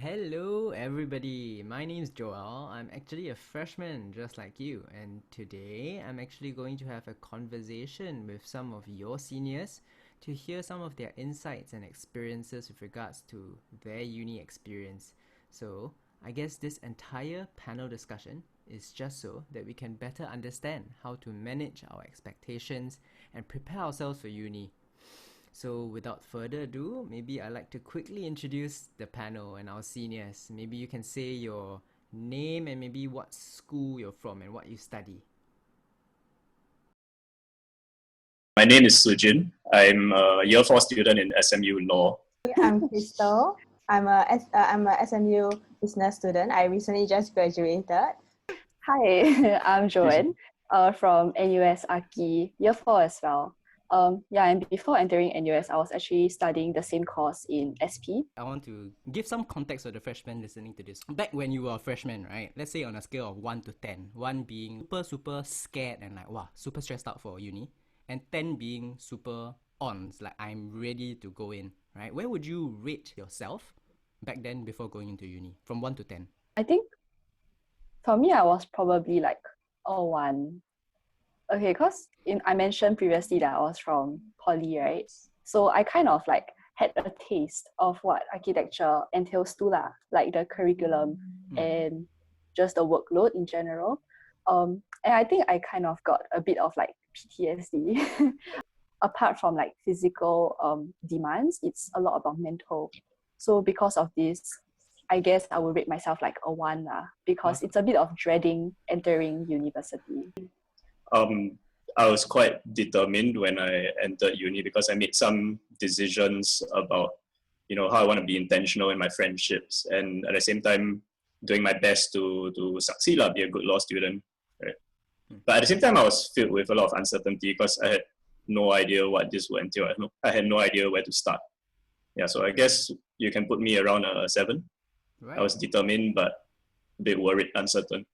Hello, everybody. My name's Joel. I'm actually a freshman, just like you. And today, I'm actually going to have a conversation with some of your seniors to hear some of their insights and experiences with regards to their uni experience. So, I guess this entire panel discussion is just so that we can better understand how to manage our expectations and prepare ourselves for uni. So, without further ado, maybe I'd like to quickly introduce the panel and our seniors. Maybe you can say your name and maybe what school you're from and what you study. My name is Sujin. I'm a year 4 student in SMU Law. I'm Crystal. I'm a SMU business student. I recently just graduated. Hi, I'm Joanne from NUS Aki, year 4 as well. And before entering NUS, I was actually studying the same course in SP. I want to give some context for the freshmen listening to this. Back when you were a freshman, right? Let's say on a scale of 1 to 10, 1 being super scared and like, wow, super stressed out for uni, and 10 being super on, like I'm ready to go in, right? Where would you rate yourself back then before going into uni from 1 to 10? I think for me, I was probably like a 1. Okay, because I mentioned previously that I was from poly, right? So I kind of like had a taste of what architecture entails too, like the curriculum and just the workload in general. And I think I kind of got a bit of like PTSD. Apart from like physical demands, it's a lot about mental. So because of this, I guess I would rate myself like a 1 because it's a bit of dreading entering university. I was quite determined when I entered uni because I made some decisions about, how I want to be intentional in my friendships, and at the same time doing my best to succeed, be a good law student, right? But at the same time, I was filled with a lot of uncertainty because I had no idea what this would entail. I had no idea where to start. Yeah, so I guess you can put me around a 7. Right. I was determined, but a bit worried, uncertain.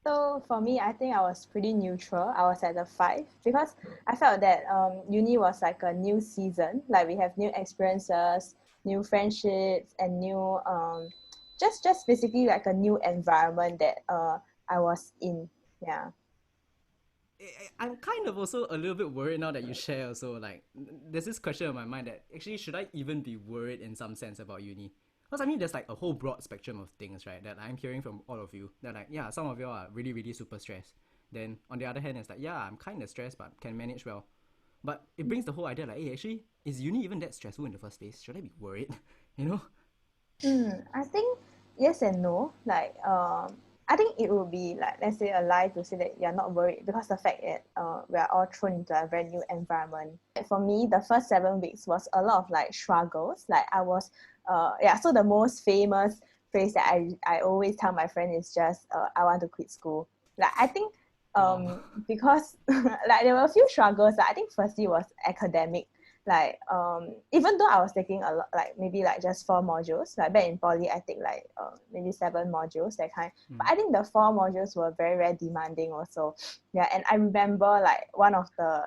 So for me, I think I was pretty neutral. I was at a 5 because I felt that uni was like a new season. Like we have new experiences, new friendships, and new just basically like a new environment that I was in. Yeah. I'm kind of also a little bit worried now that you share also, like, there's this question in my mind that actually should I even be worried in some sense about uni? Because I mean there's like a whole broad spectrum of things, right, that I'm hearing from all of you. That like, yeah, some of you are really, really super stressed. Then on the other hand, it's like, yeah, I'm kind of stressed but can manage well. But it brings the whole idea like, hey, actually, is uni even that stressful in the first place? Should I be worried? you know? I think yes and no. Like, I think it would be like, let's say, a lie to say that you're not worried because the fact that we are all thrown into a brand new environment. For me, the first 7 weeks was a lot of like struggles. Like I was, So the most famous phrase that I always tell my friend is just, I want to quit school. Like I think, because like there were a few struggles. Like, I think firstly was academic. Like even though I was taking a lot, like maybe like just 4 modules, like back in poly I take like maybe 7 modules, that kind. But I think the 4 modules were very, very demanding also. Yeah. And I remember like one of the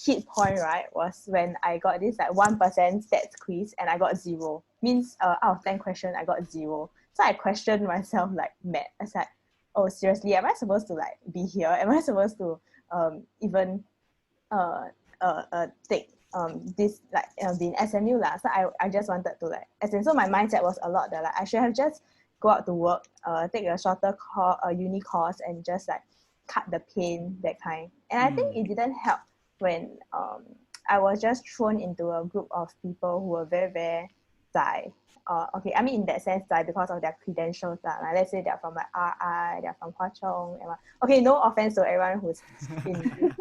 hit point, right, was when I got this like 1% stats quiz and I got 0. Means out of 10 questions I got 0. So I questioned myself like mad. I was like, oh seriously, am I supposed to like be here? Am I supposed to even take this like being SMU lah. So I just wanted to like, as in, so my mindset was a lot that like I should have just go out to work, take a shorter uni course and just like cut the pain, that kind. And I think it didn't help when I was just thrown into a group of people who were very, very zai. Okay, I mean in that sense zai because of their credentials lah. Like let's say they're from like RI, they're from Hwa Chong. Okay, no offense to everyone who's in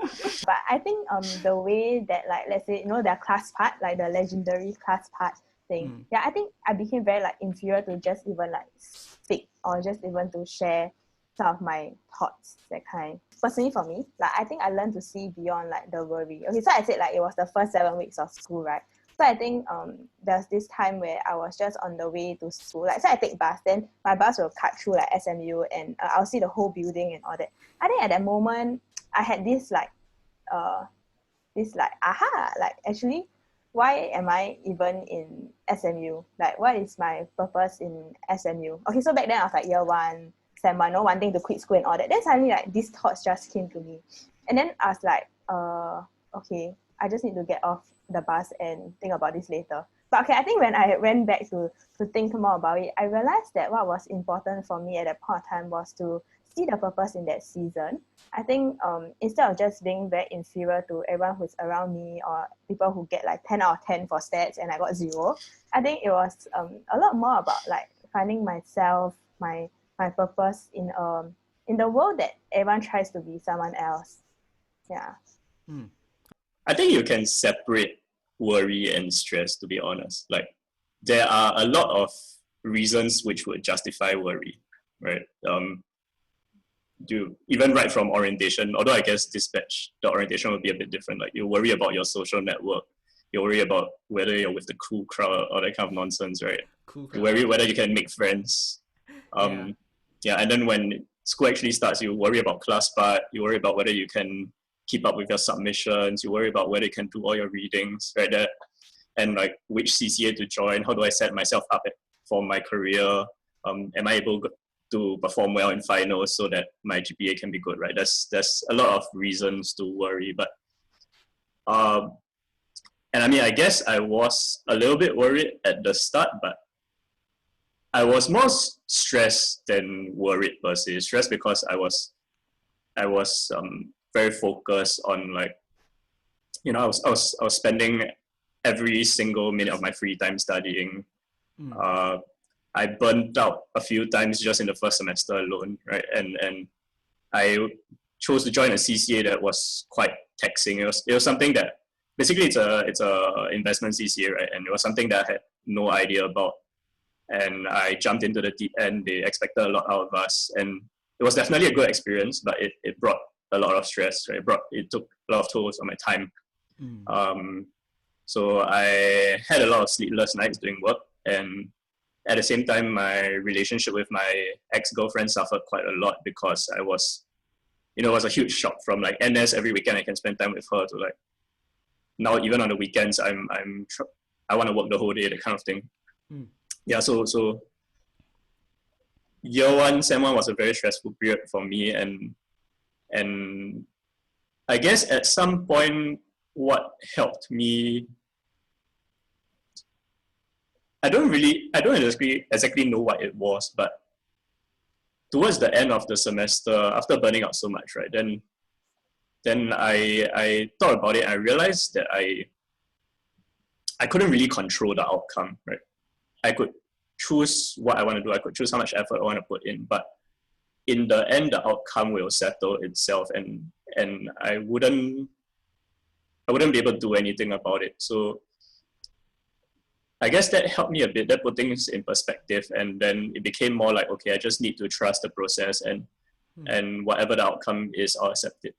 but I think the way that like, let's say, their class part, like the legendary class part thing, I think I became very like inferior to just even like speak or just even to share some of my thoughts, that kind. Personally for me, like I think I learned to see beyond like the worry. Okay, so I said like it was the first 7 weeks of school, right? So I think there's this time where I was just on the way to school. Like, so I take bus, then my bus will cut through like SMU and I'll see the whole building and all that. I think at that moment I had this like aha, like actually why am I even in SMU? Like, what is my purpose in SMU? Okay, so back then I was like year 1, sem 1, no wanting to quit school and all that. Then suddenly, like, these thoughts just came to me. And then I was like, okay, I just need to get off the bus and think about this later. But okay, I think when I went back to think more about it, I realized that what was important for me at that point of time was to see the purpose in that season. I think instead of just being very inferior to everyone who's around me or people who get like 10 out of 10 for stats and I got 0, I think it was a lot more about like finding myself, my purpose in the world that everyone tries to be someone else. Yeah. I think you can separate worry and stress, to be honest. Like, there are a lot of reasons which would justify worry, right? Even right from orientation, although I guess dispatch, the orientation will be a bit different. Like, you worry about your social network, you worry about whether you're with the cool crowd or that kind of nonsense, right? Cool. You worry whether you can make friends. Yeah, and then when school actually starts, you worry about class part, you worry about whether you can keep up with your submissions, you worry about whether you can do all your readings, right? There, and like which CCA to join, how do I set myself up for my career? Am I able to perform well in finals so that my GPA can be good, right? There's a lot of reasons to worry, but and I mean, I guess I was a little bit worried at the start, but I was more stressed than worried per se. Stressed because I was very focused on, like, you know, I was spending every single minute of my free time studying. I burnt out a few times just in the first semester alone, right? And I chose to join a CCA that was quite taxing. It was something that basically it's a investment CCA, right? And it was something that I had no idea about. And I jumped into the deep end. They expected a lot out of us, and it was definitely a good experience, but it brought a lot of stress, right? It took a lot of tolls on my time. So I had a lot of sleepless nights doing work, and at the same time, my relationship with my ex-girlfriend suffered quite a lot because I was, it was a huge shock from like NS every weekend I can spend time with her to like now even on the weekends I want to work the whole day, that kind of thing. Yeah, so year 1, sem 1 was a very stressful period for me, and I guess at some point what helped me, I don't exactly know what it was, but towards the end of the semester, after burning out so much, right, then I thought about it. I realized that I couldn't really control the outcome, right? I could choose what I want to do. I could choose how much effort I want to put in, but in the end, the outcome will settle itself, and I wouldn't be able to do anything about it. So I guess that helped me a bit. That put things in perspective, and then it became more like, okay, I just need to trust the process, and whatever the outcome is, I'll accept it.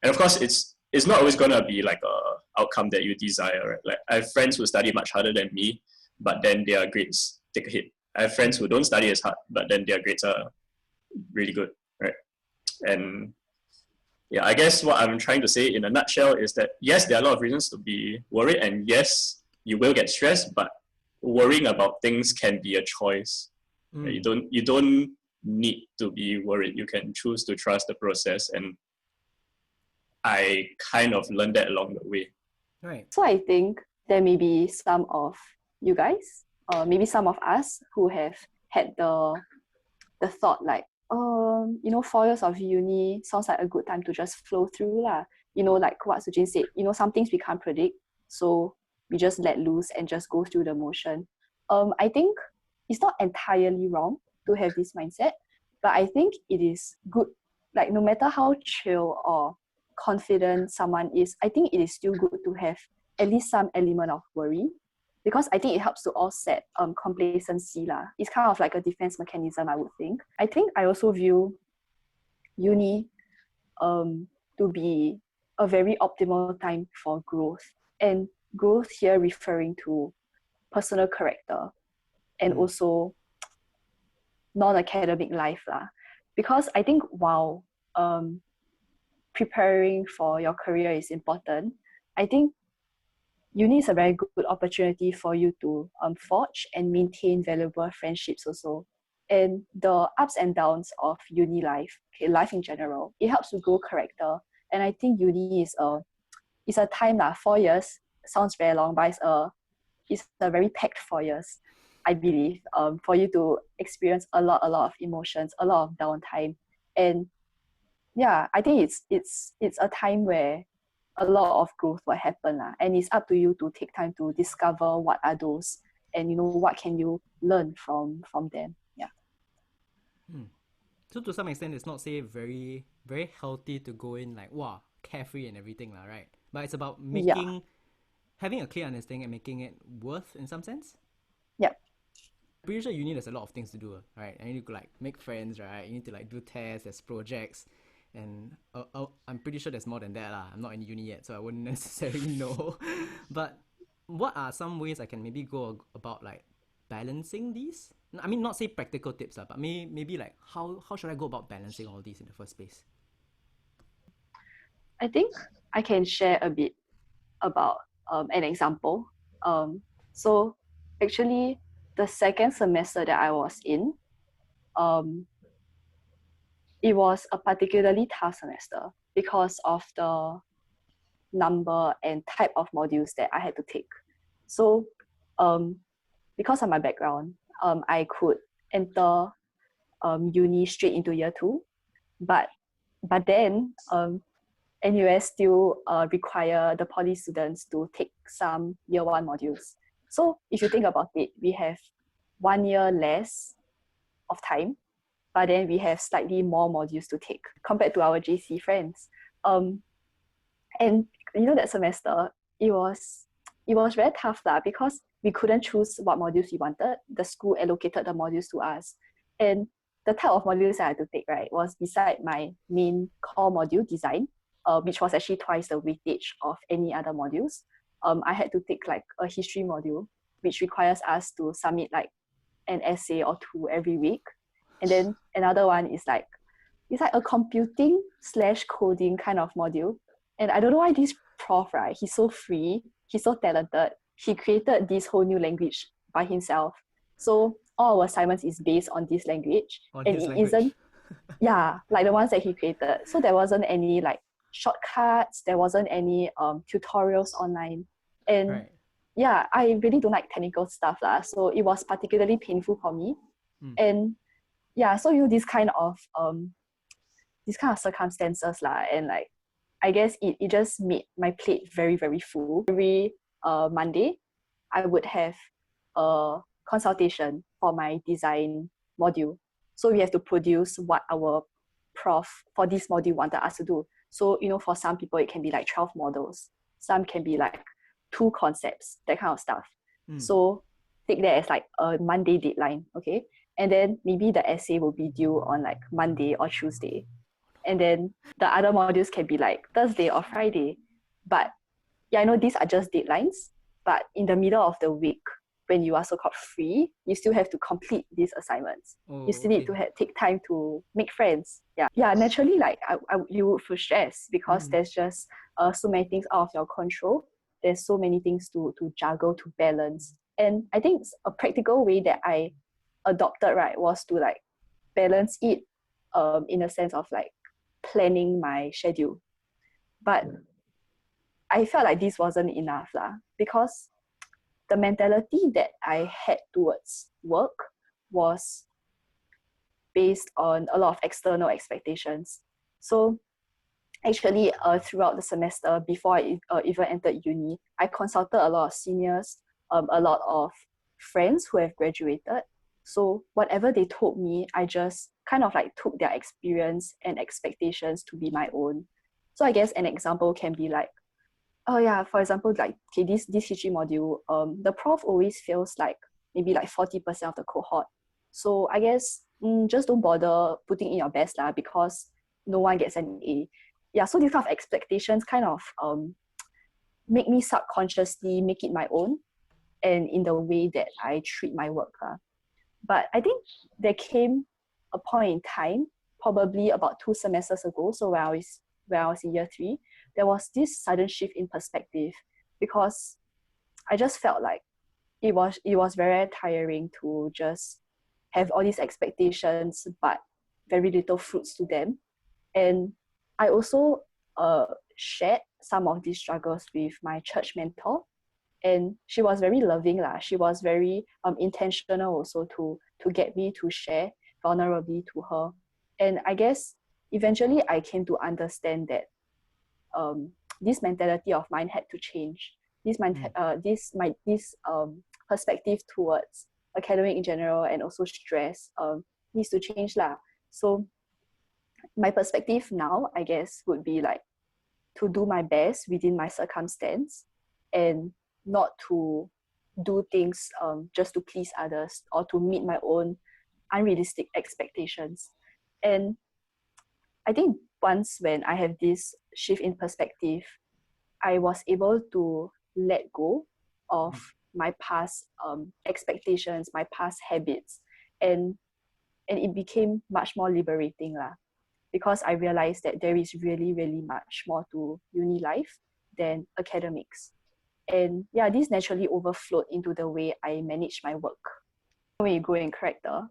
And of course, it's not always gonna be like a outcome that you desire, right? Like, I have friends who study much harder than me, but then their grades take a hit. I have friends who don't study as hard, but then their grades are really good, right? And yeah, I guess what I'm trying to say in a nutshell is that yes, there are a lot of reasons to be worried, and yes, you will get stressed, but worrying about things can be a choice. You don't need to be worried. You can choose to trust the process, and I kind of learned that along the way. Right. So I think there may be some of you guys, or maybe some of us who have had the thought like, 4 years of uni sounds like a good time to just flow through lah. Like what Sujin said, some things we can't predict, so we just let loose and just go through the motion. I think it's not entirely wrong to have this mindset, but I think it is good, like no matter how chill or confident someone is, I think it is still good to have at least some element of worry, because I think it helps to offset complacency lah. It's kind of like a defense mechanism, I would think. I think I also view uni to be a very optimal time for growth, and growth here referring to personal character and also non-academic life lah. Because I think while preparing for your career is important, I think uni is a very good opportunity for you to forge and maintain valuable friendships also. And the ups and downs of uni life, okay, life in general, it helps to grow character. And I think uni is a time 4 years sounds very long, but it's a very packed 4 years, I believe, for you to experience a lot of emotions, a lot of downtime. And yeah, I think it's a time where a lot of growth will happen, and it's up to you to take time to discover what are those, and what can you learn from them. Yeah. So to some extent, it's not say very very healthy to go in like wow carefree and everything lah, right? But it's about Yeah. having a clear understanding and making it worth in some sense. Yeah. Pretty sure uni there's a lot of things to do, right? And you need to like make friends, right? You need to like do tests, there's projects, and I'm pretty sure there's more than that lah. I'm not in uni yet, so I wouldn't necessarily know. But what are some ways I can maybe go about like balancing these? I mean, not say practical tips lah, but maybe like how should I go about balancing all these in the first place? I think I can share a bit about an example. So actually, the second semester that I was in, um, it was a particularly tough semester because of the number and type of modules that I had to take. So because of my background, I could enter uni straight into year 2, but then NUS still require the poly students to take some year 1 modules. So if you think about it, we have 1 year less of time, but then we have slightly more modules to take compared to our JC friends. And that semester, it was very tough because we couldn't choose what modules we wanted. The school allocated the modules to us. And the type of modules I had to take, right, was beside my main core module, design, which was actually twice the weightage of any other modules. I had to take like a history module, which requires us to submit like an essay or 2 every week. And then another one is like, it's like a computing / coding kind of module. And I don't know why this prof, right, he's so free, he's so talented. He created this whole new language by himself. So all our assignments is based on this language. On and his it language. isn't, yeah, like the ones that he created. So there wasn't any like shortcuts, there wasn't any tutorials online. And Right. yeah, I really don't like technical stuff. So it was particularly painful for me. And yeah, so this kind of circumstances and like I guess it just made my plate very, very full. Every Monday, I would have a consultation for my design module. So we have to produce what our prof for this module wanted us to do. So, for some people, it can be like 12 models. Some can be like 2 concepts, that kind of stuff. So take that as like a Monday deadline, okay? And then maybe the essay will be due on like Monday or Tuesday. And then the other modules can be like Thursday or Friday. But yeah, I know these are just deadlines, but in the middle of the week, when you are so-called free, you still have to complete these assignments. You still need to take time to make friends. Yeah. Naturally, like you would feel stressed because there's just so many things out of your control. There's so many things to juggle, to balance. And I think a practical way that I adopted, right, was to like balance it in a sense of like planning my schedule. But I felt like this wasn't enough because the mentality that I had towards work was based on a lot of external expectations. So actually, throughout the semester, before I even entered uni, I consulted a lot of seniors, a lot of friends who have graduated. So whatever they told me, I just kind of like took their experience and expectations to be my own. So I guess an example can be like, oh yeah, for example, like okay, this history module, the prof always feels like maybe like 40% of the cohort. So I guess just don't bother putting in your best because no one gets an A. Yeah, so these kind of expectations kind of make me subconsciously make it my own, and in the way that I treat my work. But I think there came a point in time, probably about 2 semesters ago, so when I was in year 3, there was this sudden shift in perspective because I just felt like it was very tiring to just have all these expectations but very little fruits to them. And I also shared some of these struggles with my church mentor, and she was very loving lah. She was very intentional also to get me to share vulnerably to her. And I guess eventually I came to understand that this mentality of mine had to change. This perspective towards academic in general and also stress needs to change lah. So my perspective now, I guess, would be like to do my best within my circumstance and not to do things just to please others or to meet my own unrealistic expectations. And I think once when I have this shift in perspective, I was able to let go of my past expectations, my past habits, and it became much more liberating lah. Because I realized that there is really, really much more to uni life than academics. And yeah, this naturally overflowed into the way I manage my work. When you grow in character,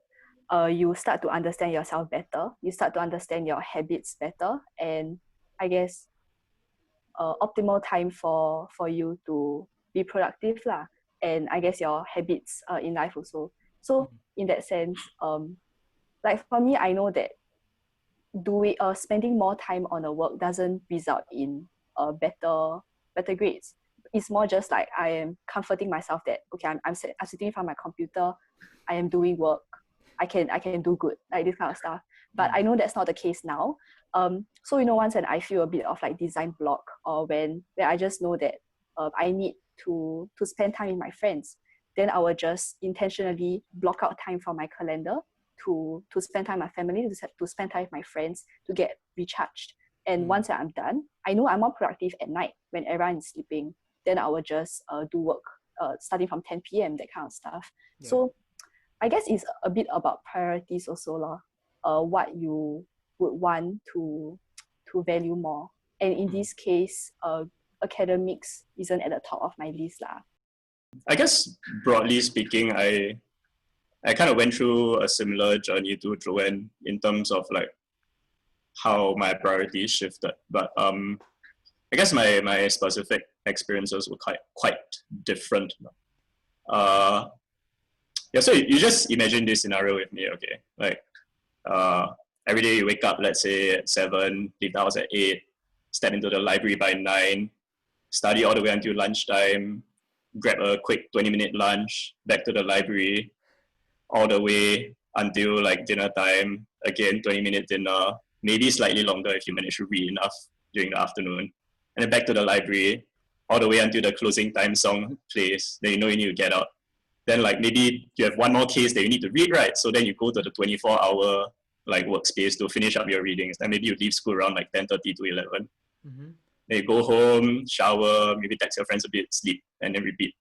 you start to understand yourself better, you start to understand your habits better, and I guess optimal time for you to be productive lah. And I guess your habits in life also. So in that sense, like for me, I know that spending more time on a work doesn't result in better grades. It's more just like I am comforting myself that okay, I'm sitting in front of my computer, I am doing work, I can do good, like this kind of stuff. But I know that's not the case now. So once when I feel a bit of like design block, or when I just know that I need to spend time with my friends, then I will just intentionally block out time from my calendar to spend time with my family, to spend time with my friends, to get recharged. And once I'm done, I know I'm more productive at night when everyone is sleeping. Then I will just do work starting from 10 p.m., that kind of stuff. Yeah. So I guess it's a bit about priorities also lah. What you would want to value more. And in this case, academics isn't at the top of my list lah. I guess broadly speaking, I kind of went through a similar journey to Joanne in terms of like how my priorities shifted. But I guess my specific experiences were quite different. So you just imagine this scenario with me, okay? Like every day you wake up, let's say at 7, leave the house at 8, step into the library by 9, study all the way until lunchtime, grab a quick 20-minute lunch, back to the library, all the way until like dinner time, again 20-minute dinner, maybe slightly longer if you manage to read enough during the afternoon, and then back to the library, all the way until the closing time song plays, then you need to get out. Then like maybe you have one more case that you need to read, right? So then you go to the 24-hour like workspace to finish up your readings. Then maybe you leave school around like 10:30 to 11. Then you go home, shower, maybe text your friends a bit, sleep, and then repeat.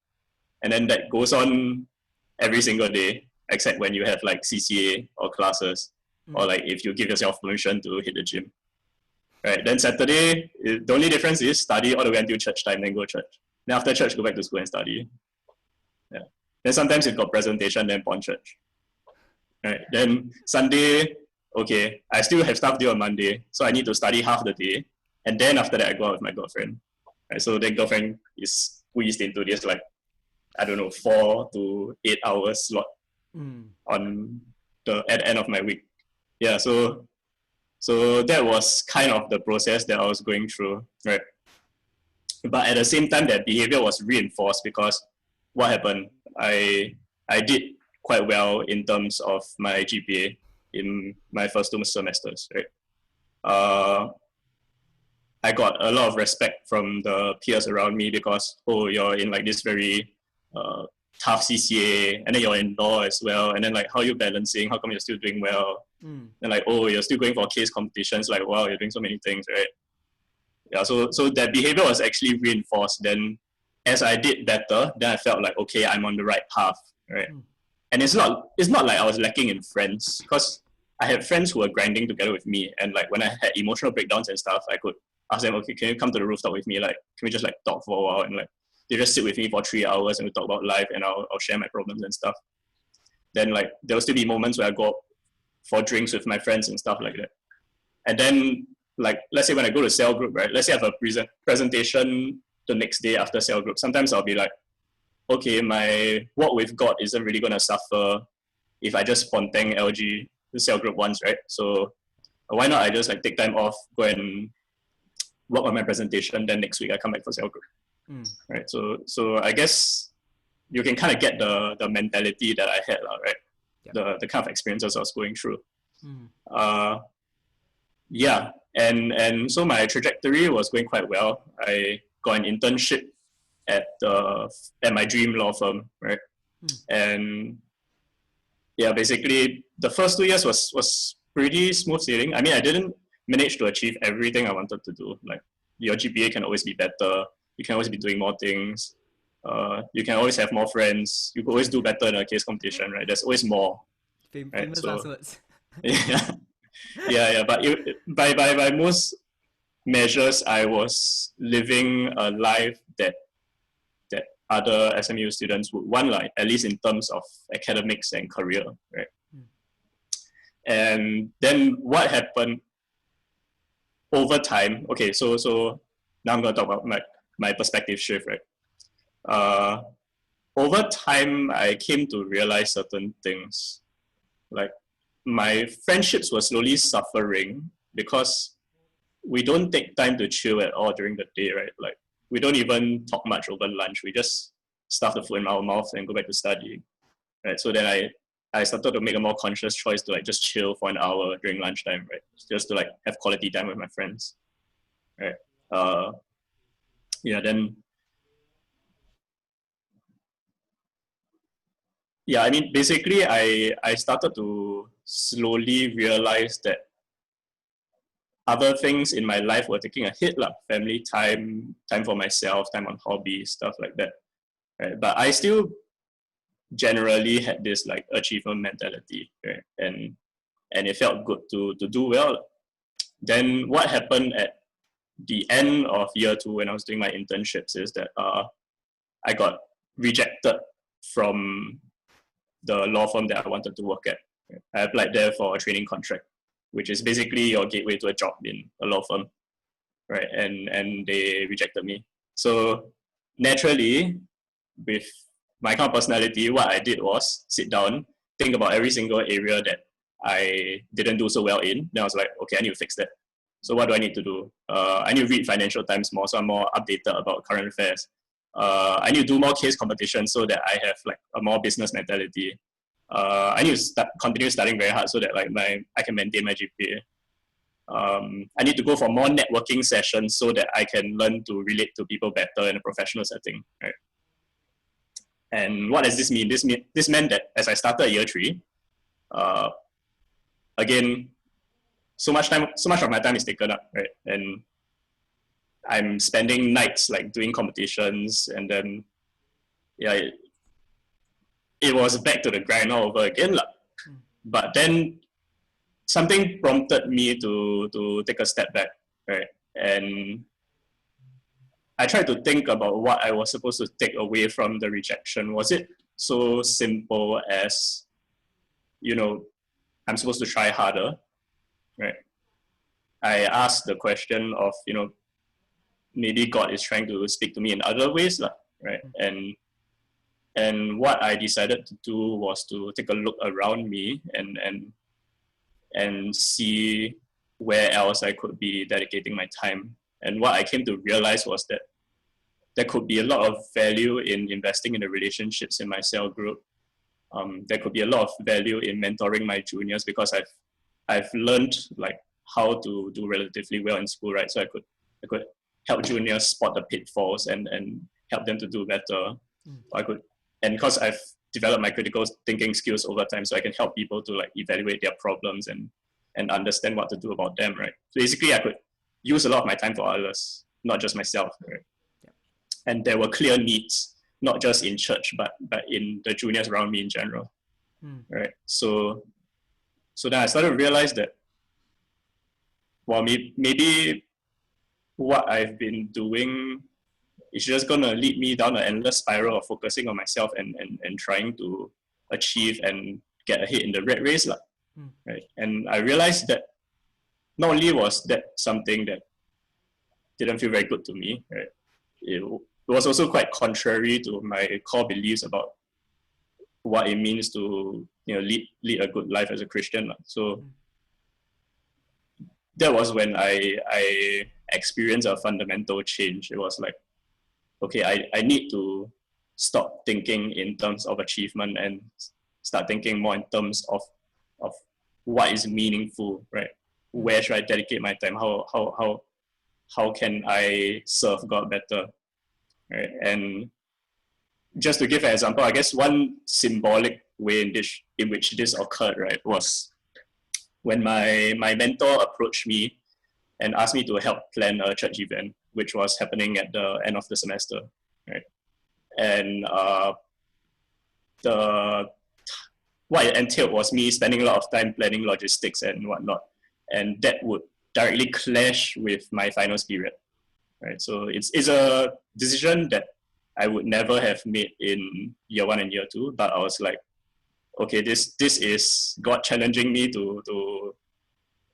And then that goes on every single day, except when you have like CCA or classes, or like if you give yourself permission to hit the gym. Right, then Saturday, the only difference is study all the way until church time, then go church. Then after church, go back to school and study. Yeah. Then sometimes you've got presentation, then pawn church. Right, then Sunday, okay, I still have stuff due on Monday, so I need to study half the day. And then after that, I go out with my girlfriend. Right, so then girlfriend is squeezed into this like, I don't know, 4 to 8 hours slot on at the end of my week. Yeah, so that was kind of the process that I was going through, right? But at the same time, that behavior was reinforced because what happened? I did quite well in terms of my GPA in my first 2 semesters, right? I got a lot of respect from the peers around me because, oh, you're in like this very tough CCA, and then you're in law as well, and then like, how are you balancing? How come you're still doing well? And like, oh, you're still going for case competitions, like, wow, you're doing so many things, right? Yeah, so that behavior was actually reinforced. Then as I did better, then I felt like, okay, I'm on the right path, right? And it's not like I was lacking in friends, because I had friends who were grinding together with me, and like when I had emotional breakdowns and stuff, I could ask them, okay, can you come to the rooftop with me? Like, can we just like talk for a while and like they just sit with me for 3 hours and we talk about life, and I'll share my problems and stuff. Then like there'll still be moments where I go out for drinks with my friends and stuff like that. And then like let's say when I go to cell group, right? Let's say I have a presentation the next day after cell group. Sometimes I'll be like, okay, what we've got isn't really gonna suffer if I just spontane LG the cell group once, right? So why not I just like take time off, go and work on my presentation, then next week I come back for cell group. Right. So I guess you can kind of get the mentality that I had, right? Yep. The kind of experiences I was going through. Yeah. And so my trajectory was going quite well. I got an internship at my dream law firm, right? And yeah, basically the first 2 years was pretty smooth sailing. I mean, I didn't manage to achieve everything I wanted to do. Like your GPA can always be better. You can always be doing more things. You can always have more friends. You could always do better in a case competition, right? There's always more. Famous last words. Yeah. But by most measures, I was living a life that other SMU students would want, like at least in terms of academics and career, right? And then what happened over time? Okay, so now I'm gonna talk about my perspective shift, right? Over time, I came to realize certain things. Like my friendships were slowly suffering because we don't take time to chill at all during the day, right? Like we don't even talk much over lunch. We just stuff the food in our mouth and go back to studying, right? So then I started to make a more conscious choice to like just chill for an hour during lunchtime, right? Just to like have quality time with my friends, right? I mean, basically, I started to slowly realize that other things in my life were taking a hit, family time, time for myself, time on hobbies, stuff like that. Right? But I still generally had this like achievement mentality, right? And it felt good to do well. Then what happened at the end of year 2 when I was doing my internships is that I got rejected from the law firm that I wanted to work at. I applied there for a training contract, which is basically your gateway to a job in a law firm, right? And they rejected me. So naturally, with my kind of personality, what I did was sit down, think about every single area that I didn't do so well in. Then I was like, okay, I need to fix that. So what do I need to do? I need to read Financial Times more, so I'm more updated about current affairs. I need to do more case competition so that I have like a more business mentality. I need to continue studying very hard so that like I can maintain my GPA. I need to go for more networking sessions so that I can learn to relate to people better in a professional setting, right? And what does this mean? This meant that as I started year 3, again, so much of my time is taken up, right? And I'm spending nights like doing competitions, and then it was back to the grind all over again. But then something prompted me to take a step back, right? And I tried to think about what I was supposed to take away from the rejection. Was it so simple as, I'm supposed to try harder, right? I asked the question of, maybe God is trying to speak to me in other ways, right? And what I decided to do was to take a look around me and see where else I could be dedicating my time. And what I came to realize was that there could be a lot of value in investing in the relationships in my cell group. There could be a lot of value in mentoring my juniors because I've learned like how to do relatively well in school, right? So I could help juniors spot the pitfalls and help them to do better. And because I've developed my critical thinking skills over time, so I can help people to like evaluate their problems and understand what to do about them, right? So basically, I could use a lot of my time for others, not just myself, right? Yeah. And there were clear needs, not just in church, but in the juniors around me in general, right? So then I started to realize that, well, maybe what I've been doing it's just gonna lead me down an endless spiral of focusing on myself and trying to achieve and get ahead in the rat race, right? And I realized that not only was that something that didn't feel very good to me, right? It was also quite contrary to my core beliefs about what it means to lead a good life as a Christian. So that was when I experienced a fundamental change. It was like, okay, I need to stop thinking in terms of achievement and start thinking more in terms of what is meaningful, right? Where should I dedicate my time? How can I serve God better, right? And just to give an example, I guess one symbolic way in which this occurred, right, was when my mentor approached me and asked me to help plan a church event, which was happening at the end of the semester, right? And the what it entailed was me spending a lot of time planning logistics and whatnot, and that would directly clash with my finals period, right? So it's a decision that I would never have made in year 1 and year 2, but I was like, okay, this is God challenging me to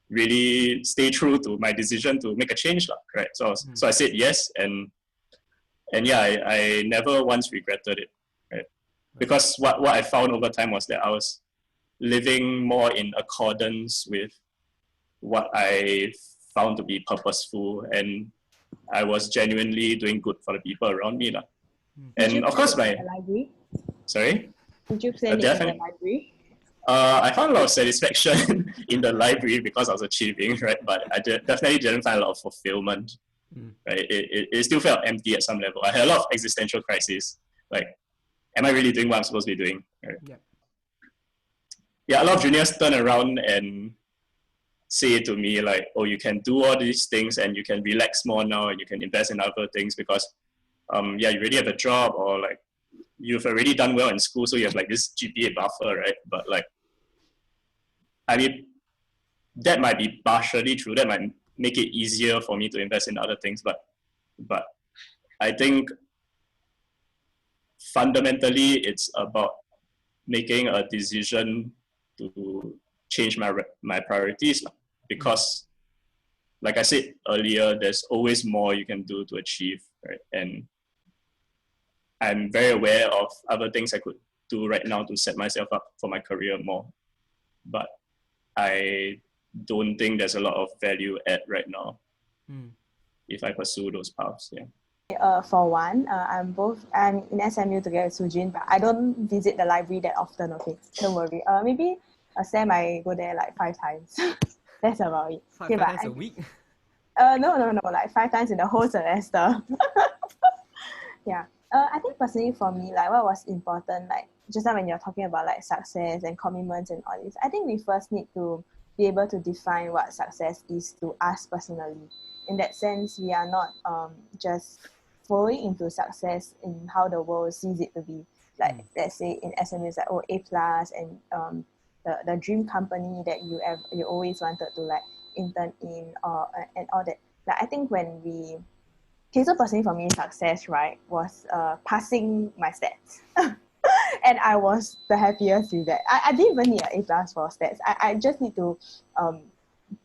really stay true to my decision to make a change, right? So I said yes, and yeah, I never once regretted it, right? Because what I found over time was that I was living more in accordance with what I found to be purposeful, and I was genuinely doing good for the people around me. And of course, the library? Sorry? Did you plan it in the library? I found a lot of satisfaction in the library because I was achieving, right? But I definitely didn't find a lot of fulfillment, right? It still felt empty at some level. I had a lot of existential crises, like, am I really doing what I'm supposed to be doing? Right? Yeah, a lot of juniors turn around and say to me like, oh, you can do all these things and you can relax more now and you can invest in other things because, you already have a job, or like, you've already done well in school, so you have like this GPA buffer, right? But like, I mean, that might be partially true. That might make it easier for me to invest in other things. But I think fundamentally it's about making a decision to change my priorities, because like I said earlier, there's always more you can do to achieve, right? And I'm very aware of other things I could do right now to set myself up for my career more. But I don't think there's a lot of value add right now if I pursue those paths. Yeah. For one, I'm in SMU together with Sujin, but I don't visit the library that often. Okay, don't worry. Maybe a sem I go there like 5 times. That's about it. Five times a week? No, like 5 times in the whole semester. Yeah. I think personally for me, like what was important, like just now when you're talking about like success and commitments and all this, I think we first need to be able to define what success is to us personally. In that sense, we are not just following into success in how the world sees it to be. Like let's say in SMU, it's like A plus and the dream company that you always wanted to like intern in or and all that. Like I think when we so personally for me, success, right, was passing my stats. And I was the happiest with that. I didn't even need an A plus for stats. I just need to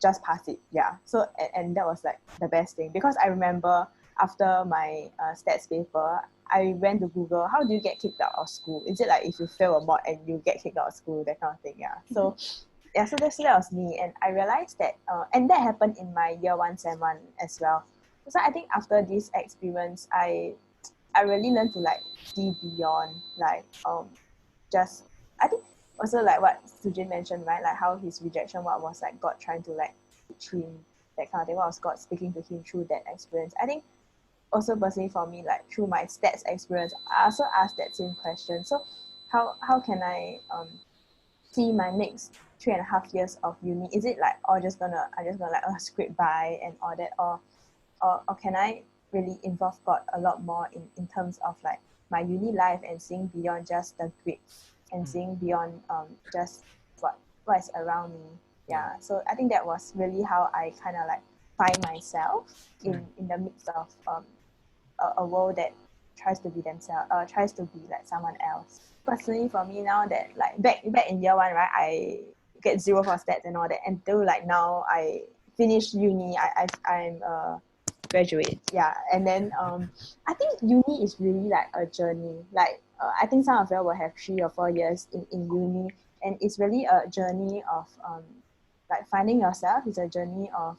just pass it. Yeah. So and that was like the best thing, because I remember after my stats paper, I went to Google, how do you get kicked out of school? Is it like if you fail a mod and you get kicked out of school, that kind of thing? Yeah. So so that was me, and I realized that and that happened in my year 1 sem 1 as well. So I think after this experience, I really learned to like see beyond like just, I think also like what Sujin mentioned, right? Like how his rejection, what was like God trying to like teach him, that kind of thing. What was God speaking to him through that experience? I think also personally for me, like through my stats experience, I also asked that same question. So how can I see my next 3.5 years of uni? Is it like I'm just gonna like scrape by and all that, or can I really involve God a lot more in terms of like my uni life and seeing beyond just the grades and seeing beyond just what is around me. Yeah. So I think that was really how I kind of like find myself in the midst of a world that tries to be themselves, tries to be like someone else. Personally, for me now, that like back in year one, right, I get 0 for stats and all that, until like now I finished uni. I'm a graduate, yeah. And then I think uni is really like a journey. Like I think some of you will have 3 or 4 years in uni, and it's really a journey of like finding yourself. It's a journey of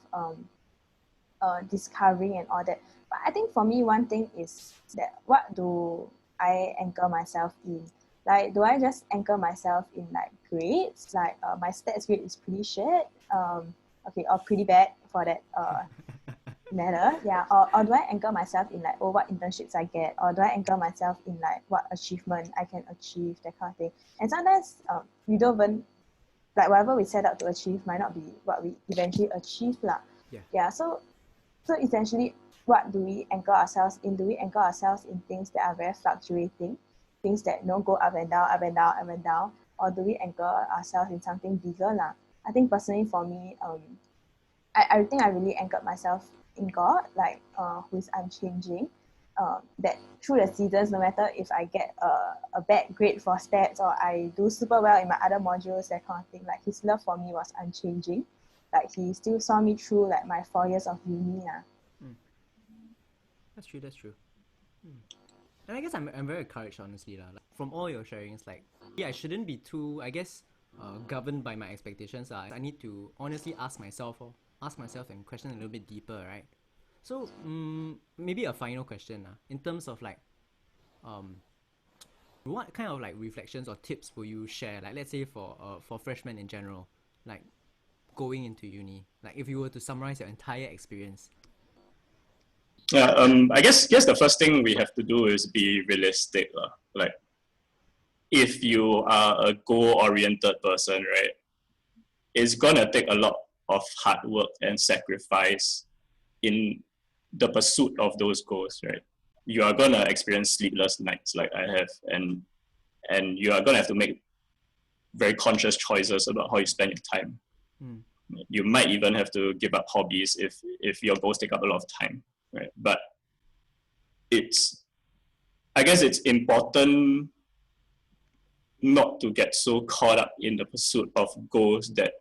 discovering and all that. But I think for me, one thing is that what do I anchor myself in? Like, do I just anchor myself in like grades? Like, my stats grade is pretty shit. Okay, or pretty bad for that matter. Yeah. Or do I anchor myself in like, oh, what internships I get? Or do I anchor myself in like what achievement I can achieve, that kind of thing? And sometimes we don't even, like whatever we set out to achieve might not be what we eventually achieve lah. Yeah. So essentially, what do we anchor ourselves in? Do we anchor ourselves in things that are very fluctuating, things that go up and down, up and down, up and down, or do we anchor ourselves in something bigger lah? I think personally for me, I think I really anchored myself in God, like who is unchanging. That through the seasons, no matter if I get a bad grade for stats or I do super well in my other modules, that kind of thing, like his love for me was unchanging. Like he still saw me through like my 4 years of uni. That's true. And I guess I'm very encouraged, honestly. Like, from all your sharings, like, yeah, I shouldn't be too, I guess, governed by my expectations. I need to honestly ask myself and question a little bit deeper, right? So, maybe a final question, in terms of like, what kind of like reflections or tips will you share? Like, let's say for freshmen in general, like going into uni, like if you were to summarize your entire experience. Yeah, I guess the first thing we have to do is be realistic. Like, if you are a goal-oriented person, right, it's gonna take a lot of hard work and sacrifice in the pursuit of those goals, right? You are gonna experience sleepless nights like I have, and you are gonna have to make very conscious choices about how you spend your time. You might even have to give up hobbies if your goals take up a lot of time, right? But I guess it's important not to get so caught up in the pursuit of goals that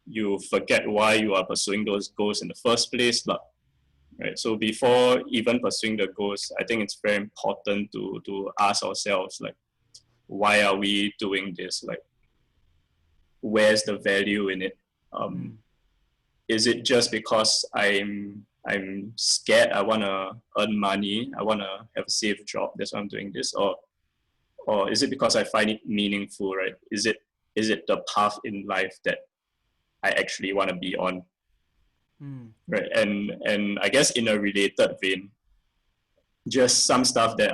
you forget why you are pursuing those goals in the first place, right? So before even pursuing the goals, I think it's very important to ask ourselves, like, why are we doing this? Like, where's the value in it? Is it just because I'm scared, I want to earn money, I want to have a safe job, that's why I'm doing this? Or is it because I find it meaningful, right? Is it the path in life that I actually want to be on? Right? And I guess in a related vein, just some stuff that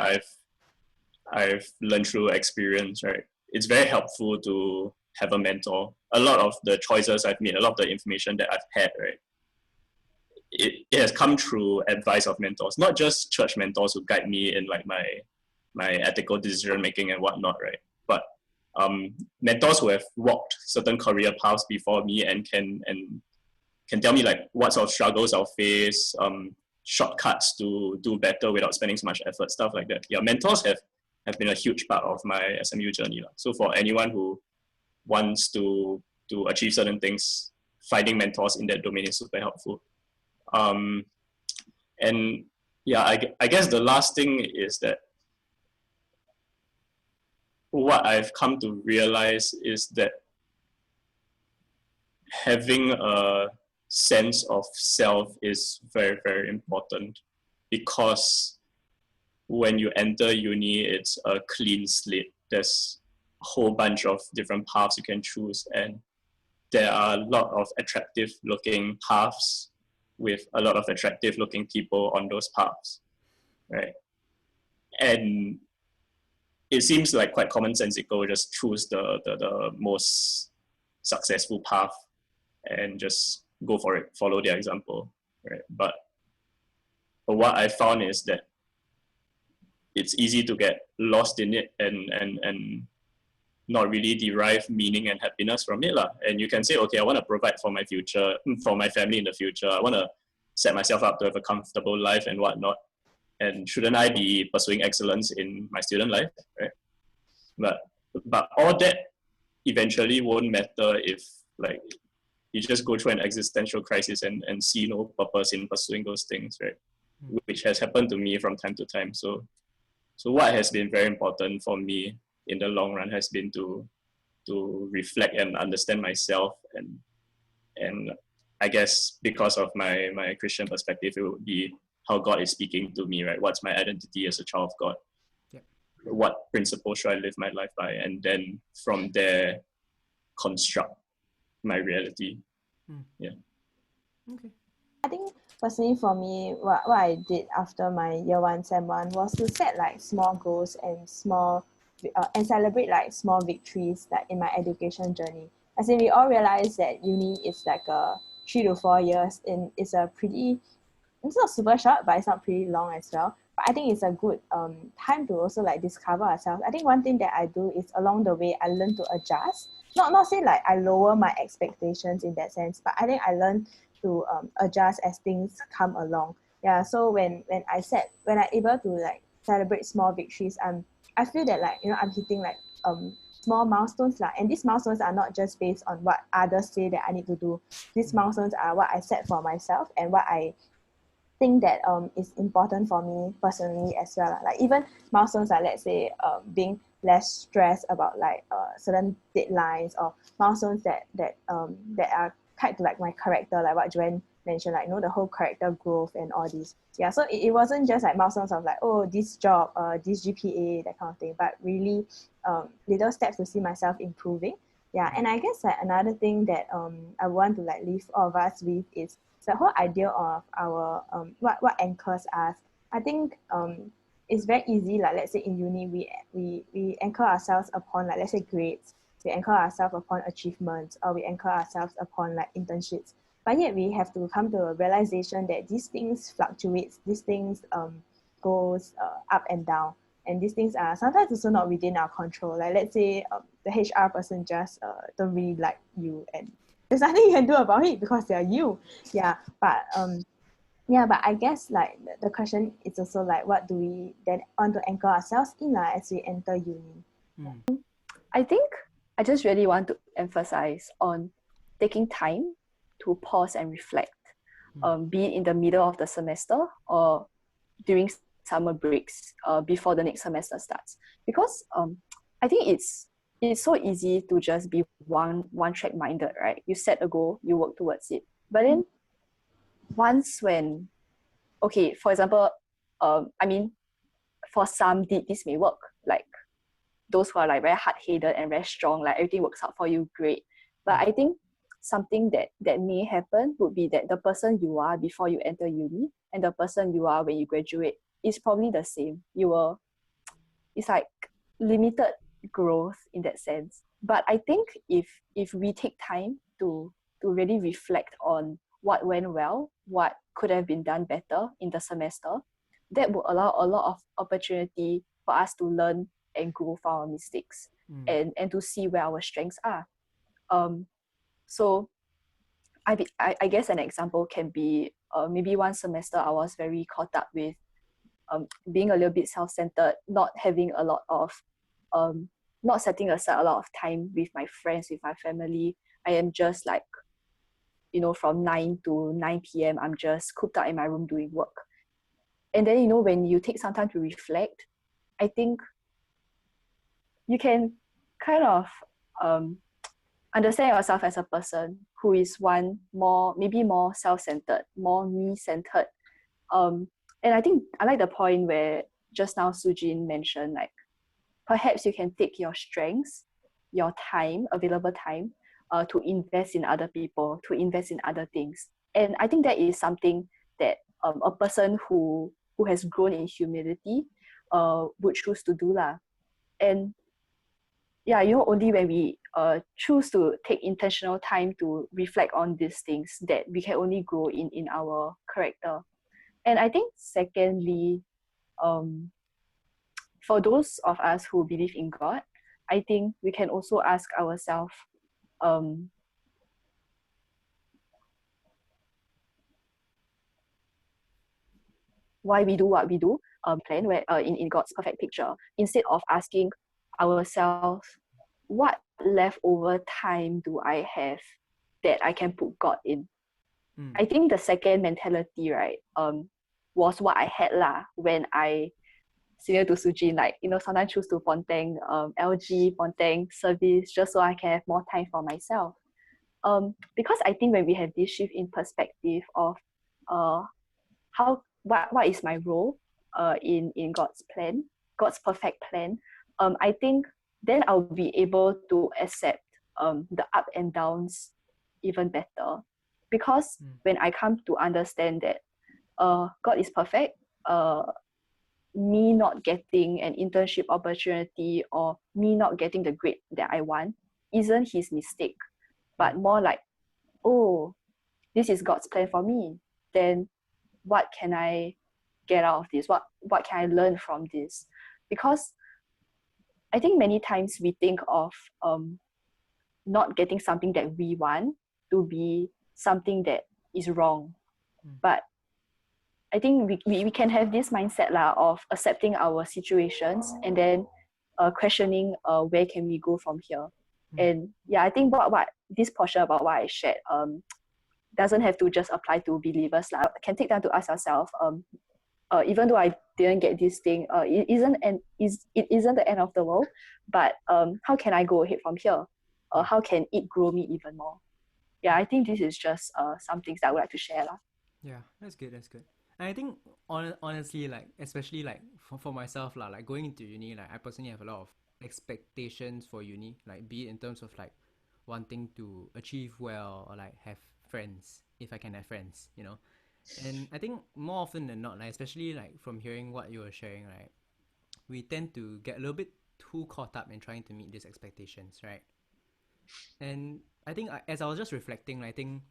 I've learned through experience, right? It's very helpful to have a mentor. A lot of the choices I've made, a lot of the information that I've had, right, it has come through advice of mentors, not just church mentors who guide me in like my ethical decision making and whatnot, right? But mentors who have walked certain career paths before me and can tell me like what sort of struggles I'll face, shortcuts to do better without spending so much effort, stuff like that. Yeah, mentors have been a huge part of my SMU journey. So for anyone who wants to achieve certain things, finding mentors in that domain is super helpful. And yeah, I guess the last thing is that what I've come to realize is that having a sense of self is very, very important, because when you enter uni, it's a clean slate. There's a whole bunch of different paths you can choose, and there are a lot of attractive looking paths with a lot of attractive looking people on those paths, right? And it seems like quite commonsensical, just choose the most successful path and just go for it, follow their example, right? But what I found is that it's easy to get lost in it and not really derive meaning and happiness from it. And you can say, okay, I want to provide for my future, for my family in the future. I want to set myself up to have a comfortable life and whatnot. and shouldn't I be pursuing excellence in my student life, right? But all that eventually won't matter if like you just go through an existential crisis and see no purpose in pursuing those things, right? Which has happened to me from time to time. So what has been very important for me in the long run has been to reflect and understand myself, and I guess because of my Christian perspective, it would be how God is speaking to me, right? What's my identity as a child of God? Yeah. What principles should I live my life by? And then from there, construct my reality. Yeah. Okay. I think personally for me, what I did after my year one, sem one was to set like small goals and and celebrate like small victories like in my education journey. As in, we all realize that uni is like a 3 to 4 years, and it's a pretty, it's not super short, but it's not pretty long as well. But I think it's a good time to also like discover ourselves. I think one thing that I do is along the way I learn to adjust. Not say like I lower my expectations in that sense, but I think I learn to adjust as things come along. Yeah. So when I'm able to like celebrate small victories, I feel that like I'm hitting like small milestones lah. And these milestones are not just based on what others say that I need to do. These milestones are what I set for myself and what I think that is important for me personally as well. Like even milestones like, let's say, being less stressed about like certain deadlines, or milestones that are tied to like my character, like what Joanne mentioned, like the whole character growth and all this. Yeah, so it wasn't just like milestones of like, oh, this job, this GPA, that kind of thing, but really little steps to see myself improving. Yeah, and I guess like another thing that I want to like leave all of us with is the whole idea of our what anchors us. I think it's very easy, like let's say in uni we anchor ourselves upon like, let's say, grades, we anchor ourselves upon achievements, or we anchor ourselves upon like internships. But yet we have to come to a realization that these things fluctuates, these things goes up and down, and these things are sometimes also not within our control. Like let's say the HR person just don't really like you, and there's nothing you can do about it because they're you. Yeah, but I guess like the question is also like, what do we then want to anchor ourselves in as we enter uni? I think I just really want to emphasize on taking time to pause and reflect, be it in the middle of the semester or during summer breaks before the next semester starts. Because I think it's so easy to just be one track minded, right? You set a goal, you work towards it. But then once when, okay, for example, I mean, for some, this may work. Like those who are like very hard-headed and very strong, like everything works out for you, great. But I think something that may happen would be that the person you are before you enter uni and the person you are when you graduate is probably the same. It's like limited growth in that sense. But I think if we take time to really reflect on what went well, what could have been done better in the semester, that will allow a lot of opportunity for us to learn and grow from our mistakes, and to see where our strengths are. So I guess an example can be maybe one semester I was very caught up with being a little bit self-centered, not having a lot of not setting aside a lot of time with my friends, with my family. I am just like, from 9 to 9 p.m. I'm just cooped up in my room doing work. And then, when you take some time to reflect, I think you can kind of understand yourself as a person who is maybe more self-centered, more me-centered. And I think I like the point where just now Sujin mentioned, like, perhaps you can take your strengths, your time, available time, to invest in other people, to invest in other things. And I think that is something that a person who has grown in humility would choose to do lah. And yeah, only when we choose to take intentional time to reflect on these things that we can only grow in our character. And I think secondly, for those of us who believe in God, I think we can also ask ourselves, why we do what we do. plan, where in God's perfect picture, instead of asking ourselves, what leftover time do I have that I can put God in? I think the second mentality, right, was what I had lah when I similar to Sujin, like, sometimes choose to ponteng LG, ponteng service just so I can have more time for myself. Because I think when we have this shift in perspective of what is my role in God's plan, God's perfect plan, I think then I'll be able to accept the up and downs even better. Because when I come to understand that God is perfect, me not getting an internship opportunity or me not getting the grade that I want isn't his mistake, but more like, oh, this is God's plan for me. Then what can I get out of this? What can I learn from this? Because I think many times we think of not getting something that we want to be something that is wrong. But I think we can have this mindset of accepting our situations and then questioning where can we go from here. And yeah, I think what this portion about what I shared doesn't have to just apply to believers. Can take time to ask ourselves, even though I didn't get this thing, it isn't the end of the world, but how can I go ahead from here? How can it grow me even more? Yeah, I think this is just some things that I would like to share. Yeah, that's good. And I think honestly, like, especially like for myself, like going into uni, like I personally have a lot of expectations for uni, like be it in terms of like wanting to achieve well or like have friends, if I can have friends, And I think more often than not, like, especially like from hearing what you were sharing, right, we tend to get a little bit too caught up in trying to meet these expectations, right? And I think as I was just reflecting, I think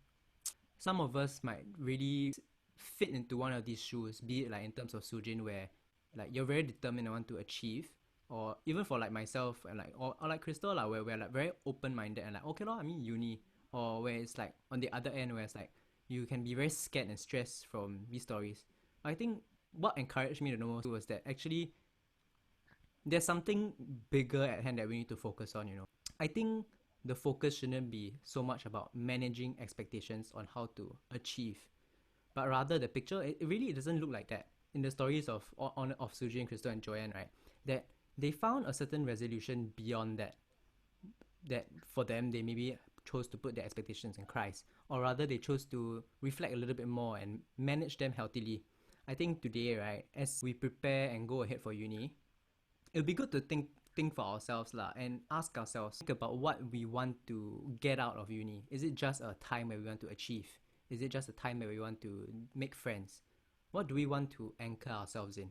some of us might really fit into one of these shoes, be it like in terms of Sujin, where like you're very determined and want to achieve, or even for like myself and like or like Crystal, where we're like very open-minded and like, okay I mean uni, or where it's like on the other end where it's like you can be very scared and stressed from these stories. I think what encouraged me the most was that actually there's something bigger at hand that we need to focus on. I think the focus shouldn't be so much about managing expectations on how to achieve, but rather the picture, it really doesn't look like that. In the stories of Suji and Crystal and Joanne, right, that they found a certain resolution beyond that for them they maybe chose to put their expectations in Christ, or rather they chose to reflect a little bit more and manage them healthily. I think today, right, as we prepare and go ahead for uni, it'll be good to think for ourselves and ask ourselves, think about what we want to get out of uni. Is it just a time where we want to achieve? Is it just a time where we want to make friends? What do we want to anchor ourselves in?